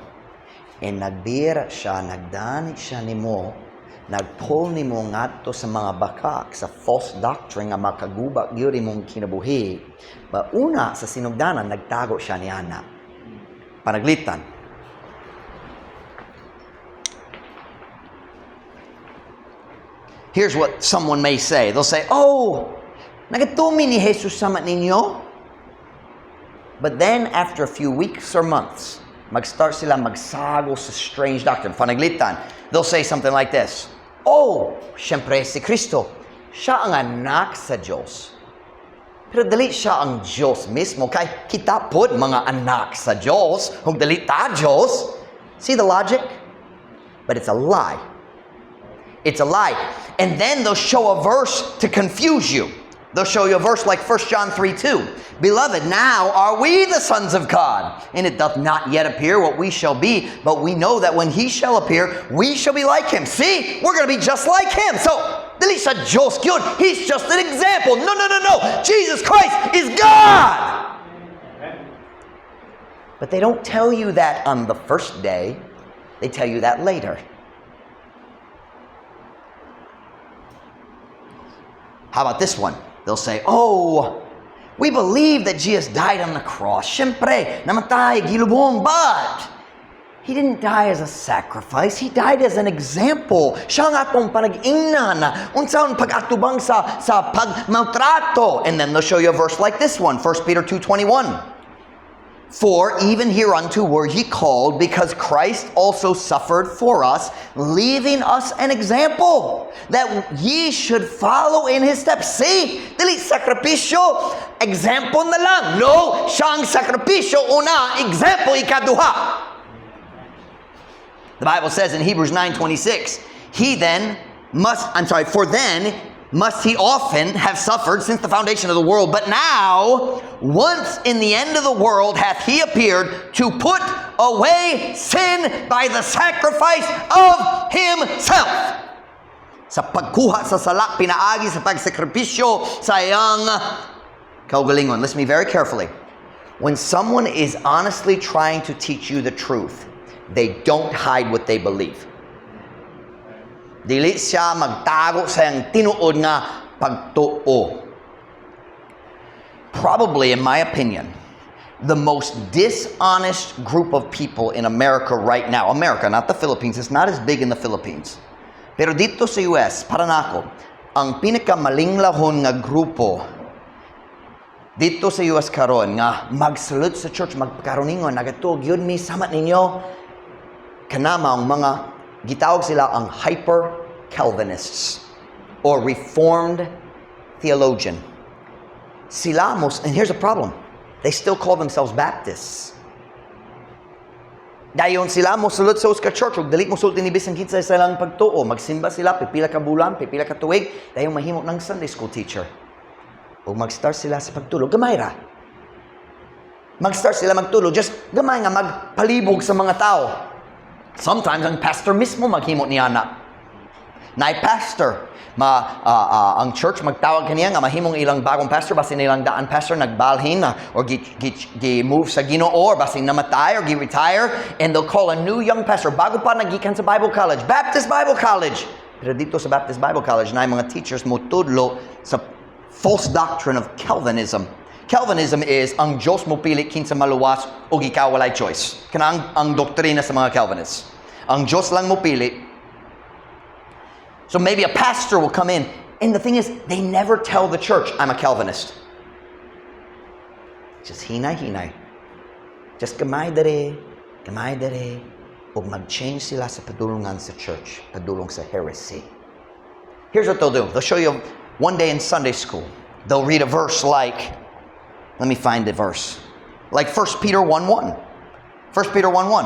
Nagbira siya, nagdani siya ni mo, nagpull ni mo ngadto sa mga bakak, sa false doctrine nga makagubak gyud imong kinabuhi. Una sa sinugdanan, nagtago siya ni Ana. Panaglitan. Here's what someone may say. They'll say, nagatumi ni Jesus sama ninyo. But then, after a few weeks or months, mag-start sila magsago sa strange doctrine. Panaglitan. They'll say something like this. Siyempre si Kristo. Siya ang anak sa Diyos. Pero dali siya ang Diyos mismo. Kaya kita po mga anak sa Diyos. Kung dali ta Diyos. See the logic? But it's a lie. It's a lie. And then they'll show a verse to confuse you. They'll show you a verse like 1 John 3:2. Beloved, now are we the sons of God, and it doth not yet appear what we shall be, but we know that when he shall appear, we shall be like him. See, we're going to be just like him. So, dili sa Diyos yun. He's just an example. No. Jesus Christ is God. But they don't tell you that on the first day. They tell you that later. How about this one? They'll say, we believe that Jesus died on the cross. Siyempre, namatay, gilubong, but He didn't die as a sacrifice. He died as an example. Siya nga atong panag-ingnan. Unsaon pag-atubang sa pagmaltrato. And then they'll show you a verse like this one, 1 Peter 2:21. For even hereunto were ye called, because Christ also suffered for us, leaving us an example, that ye should follow in His steps. See? Dili sakripisyo, example na lang. No, siyang sakripisyo, una, example, ikaduha. The Bible says in Hebrews 9:26, for then must he often have suffered since the foundation of the world. But now, once in the end of the world, hath he appeared to put away sin by the sacrifice of himself. Sa pagkuha sa sala, pinaagi sa pagsakripisyo sa iyang kaugalingon. Listen to me very carefully. When someone is honestly trying to teach you the truth, they don't hide what they believe. Dili siya magtago sa iyang tinuod nga pagtuo. Probably, in my opinion, the most dishonest group of people in America right now. America, not the Philippines. It's not as big in the Philippines. Pero dito sa US, para nako, ang pinakamalinglahon nga grupo dito sa US karon nga magsulod sa church, magpakaroningon, nagatog, yun mi samat ninyo, kanama ang mga Gitawag sila ang hyper-Calvinists or Reformed theologian. Sila and here's the problem. They still call themselves Baptists. Dayon sila mo sulod sa uska church, ug dali mo sulod ni bisan kinsa sa ilang pagtuo, magsimba sila pipila ka bulan, pipila ka tuig, dayon mahimo ng Sunday school teacher. Ug mag-start sila sa pagtulog, gamay ra. Mag-start sila magtulog, just gamay nga magpalibog sa mga tao. Sometimes ang pastor mismo maghimo niya na. Nay pastor, ang church magtawag kaniya nga mahimong ilang bagong pastor basin ilang daan pastor nagbalhin or gi-move sa Ginoo or basin namatay or gi-retire, and they'll call a new young pastor bago pa nagikan sa Bible College, Baptist Bible College. Pero dito sa Baptist Bible College na mga teachers mo tudlo sa false doctrine of Calvinism. Calvinism is ang Diyos mo pili kinsa maluwas o ikaw walay choice. Kana ang doktrina sa mga Calvinists. Ang Diyos lang mo pili. So maybe a pastor will come in, and the thing is, they never tell the church, I'm a Calvinist. Just hinay-hinay. Just gamay dere, ug mag-change sila sa padulungan sa church, padulong sa heresy. Here's what they'll do. They'll show you one day in Sunday school. They'll read a verse like, let me find the verse. Like 1 Peter 1:1. 1 Peter 1:1.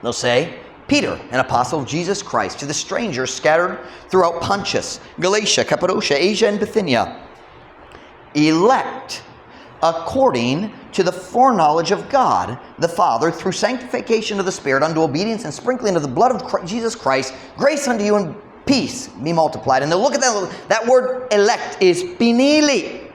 They'll say, Peter, an apostle of Jesus Christ, to the strangers scattered throughout Pontus, Galatia, Cappadocia, Asia, and Bithynia, elect according to the foreknowledge of God the Father, through sanctification of the Spirit, unto obedience and sprinkling of the blood of Jesus Christ, grace unto you and peace be multiplied. And then look at that word elect is pinili.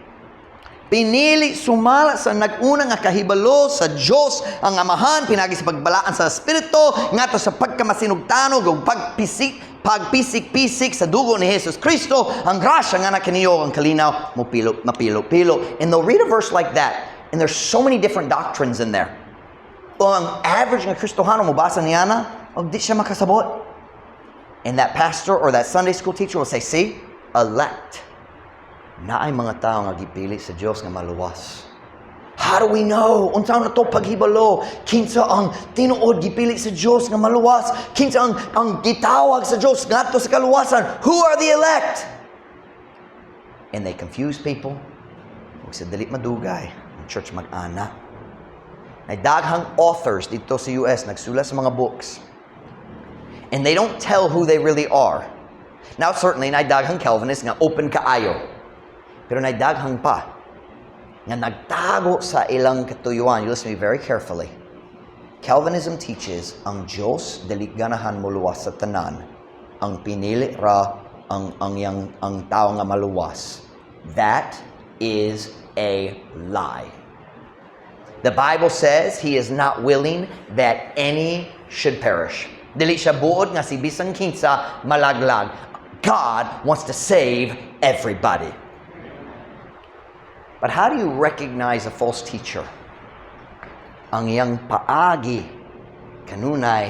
Pinili sumala sa nag-una nga kahibalo sa Diyos ang Amahan, pinagi sa pagbalaan sa Espiritu, ngato sa pagkamasinugtanog ug pagpisik-pisik sa dugo ni Jesus Kristo, ang grasya nga nakaniyo ang kalinaw mapilo-pilo. And they'll read a verse like that, and there's so many different doctrines in there. O ang average nga Kristohano mubasa niya na, og di siya makasabot. And that pastor or that Sunday school teacher will say, see, elect. Na ay mga tao nga gipili sa Dios nga maluwas. How do we know? Unsa na to paghibalo? Kinsa ang tinuod gipili sa Dios nga maluwas? Kinsa ang gitawag sa Dios ngadto sa kaluwasan? Who are the elect? And they confuse people. Ug sa dili madugay, ang church mag-ana. Ay daghang authors dito sa US nagsulat sa mga books. And they don't tell who they really are. Now certainly na daghang Calvinists nga open kaayo. Pero naidaghang pa nga nagtago sa ilang katuyuan. You listen to me very carefully. Calvinism teaches ang Diyos dili ganahan muluwas sa tanan. Ang pinili ra ang tao nga maluwas. That is a lie. The Bible says He is not willing that any should perish. Dili siya buod nga si bisang kinsa malaglag. God wants to save everybody. But how do you recognize a false teacher? Ang iyang paagi kanunay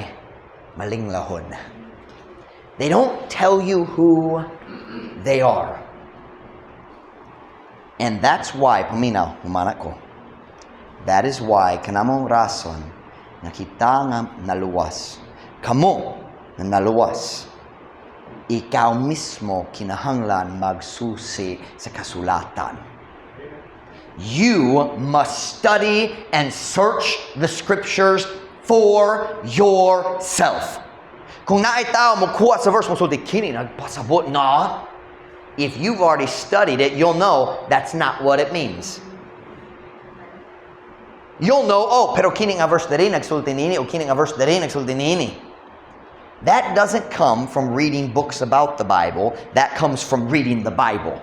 malinglahon. They don't tell you who they are. And that's why, paminaw, humanak ko. That is why, kanamong rason, nakita nga naluwas. Kamo na naluwas. Ikaw mismo kinahanglan magsusi sa kasulatan. You must study and search the scriptures for yourself. Kung naay tao mo kuha sa verse mo sulti kini nagpasabot na, if you've already studied it, you'll know that's not what it means. You'll know, oh, pero kini nga verse diri nagsulti nini o kini nga verse diri nagsulti nini. That doesn't come from reading books about the Bible. That comes from reading the Bible.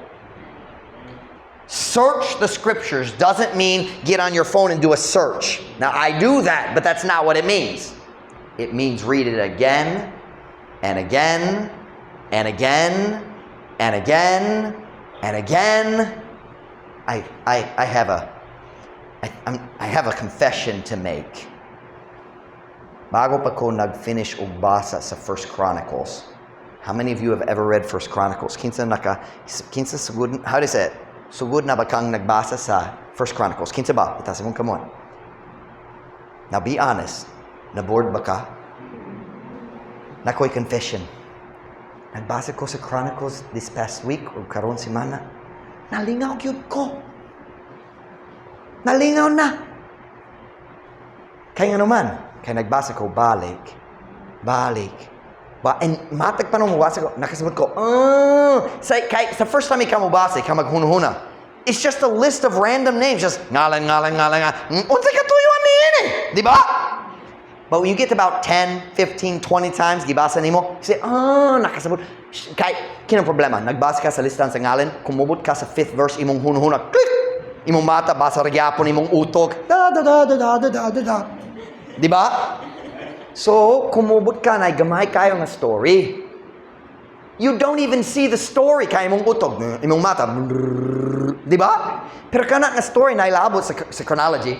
Search the scriptures doesn't mean get on your phone and do a search. Now, I do that, but that's not what it means. It means read it again and again and again and again and again. I have a confession to make. Bago pa ko nag-finish og basa sa 1 Chronicles. How many of you have ever read 1 Chronicles? Kinsa sugod, how do you say it? Sugod na ba kang nagbasa sa 1 Chronicles? Kinsa ba? Itaas mong kamon. Now be honest. Na-bored ba ka? Nakoy confession. Nagbasa ko sa Chronicles this past week o karon semana. Nalingaw gyud ko. Nalingaw na. Kaya nga naman, kaya nagbasa ko, balik. And matag pa nung mabasa ko, nakasabot ko, sa first time ikaw mabasa, ikaw maghunahuna. It's just a list of random names, just ngalan. Unsay katuyuan ni yun eh, di ba? But when you get to about 10, 15, 20 times, gibasa nimo, you say, nakasabot. Kaya, kinang problema, nagbasa ka sa listahan sa ngalan, kumubot ka sa 5th verse, imong hunahuna, click! Imong mata, basa magyapon, imong utog, da. Di ba? So, kumubot ka na, gamay kayo nga story. You don't even see the story kaya imong utog, imong mata. Di ba? Pero kana nga story na ilabot sa chronology,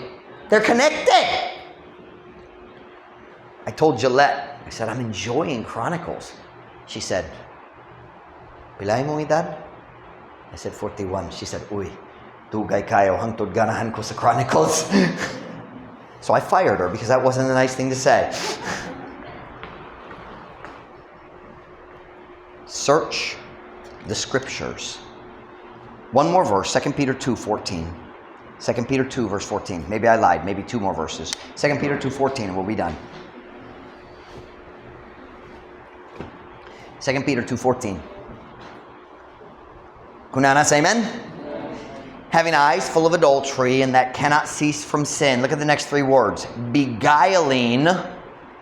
they're connected. I told Gillette, I said, I'm enjoying Chronicles. She said, pilay mong edad? I said, 41. She said, uy, tugay kayo, hangtod ganahan ko sa Chronicles. So I fired her because that wasn't a nice thing to say. Search the scriptures. One more verse, 2 Peter 2:14. 2 Peter 2, verse 14. Maybe I lied. Maybe 2 more verses. 2 Peter 2:14 and we'll be done. 2 Peter 2:14. Kunana, say amen? Having eyes full of adultery and that cannot cease from sin. Look at the next 3 words. Beguiling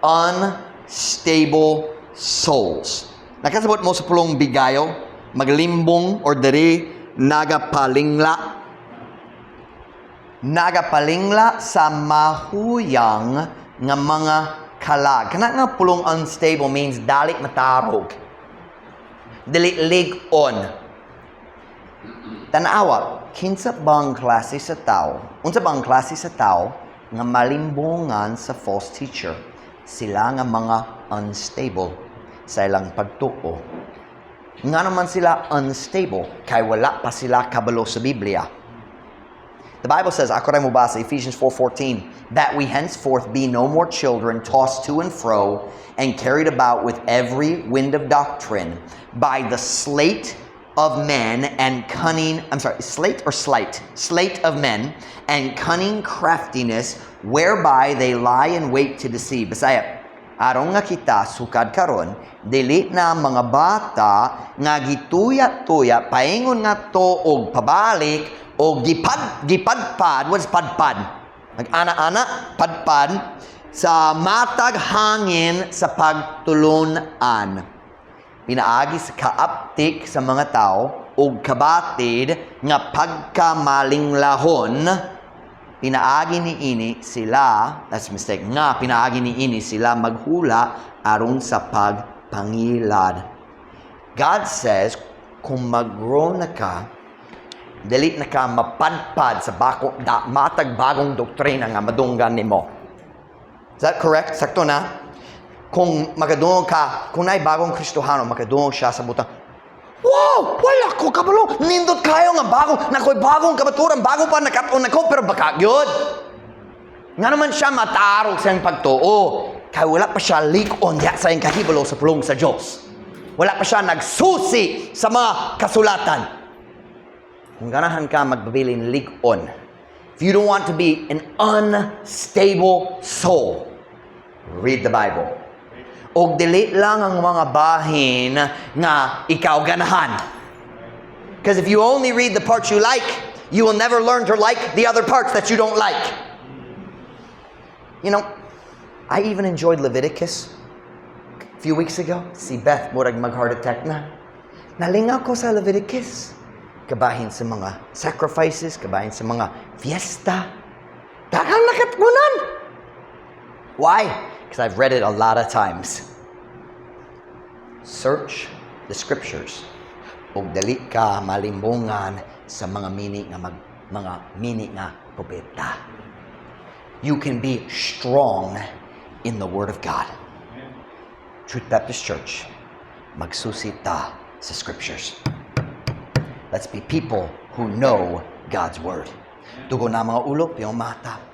unstable souls. Nakasabot mo sa pulong bigayo, maglimbong or diri nagapalingla. Nagapalingla sa mahuyang nga mga kalag. Kana nga pulong unstable means dali matarog. Dili lig-on. Tanawa, kinsa bang klase sa tao? Unsa bang klase sa tao nga malimbongan sa false teacher? Sila nga mga unstable sa ilang pagtuo. Nga naman sila unstable kay wala pa sila kabalo sa Biblia. The Bible says, ako rin mubasa, Ephesians 4:14, that we henceforth be no more children tossed to and fro and carried about with every wind of doctrine by the sleight of men and cunning, slate of men and cunning craftiness whereby they lie in wait to deceive. Bisaya, aron nga kita sukad karon, dili na mga bata nga gituya-tuya paingon nga to og pabalik og gipadpad. What's padpad? Nag-ana-ana, padpad sa matag hangin sa pagtulunan. Pinaagi sa kaaptik sa mga tao o kabatid nga pagkamalinglahon, pinaagi ni ini sila, that's mistake, nga pinaagi ni ini sila maghula aron sa pagpangilad. God says, kung mag-grow na ka, dili na ka mapadpad sa matag bagong doktrina nga madunggan nimo. Is that correct? Sakto na? Kung magadungog ka, kung na'y bagong Kristohano, magadungog siya sa butang, wow! Wala ko kabalo! Nindot kayo nga bagong, nako'y bagong kabaturan, bago pa nakaton ako, pero baka yun. Nga naman siya matarog sa iyang pagtuo. Kaya wala pa siya lik-on diya sa iyang kahibalo sa pulong sa Diyos. Wala pa siya nagsusi sa mga kasulatan. Kung ganahan ka magbabilin lik-on, if you don't want to be an unstable soul, read the Bible. O dili lang ang mga bahin nga ikaw ganahan. Because if you only read the parts you like, you will never learn to like the other parts that you don't like. You know, I even enjoyed Leviticus a few weeks ago. Si Beth murag mag-heart attack na. Nalingaw ko sa Leviticus. Kabahin sa mga sacrifices, kabahin sa mga fiesta. Daghang nakatgunan. Why? Because I've read it a lot of times. Search the scriptures. Ug dali ka malimbungan sa mga mini nga propeta. You can be strong in the Word of God. Truth Baptist Church, magsusita sa scriptures. Let's be people who know God's Word. Tugo na mga ulo, piyong mata.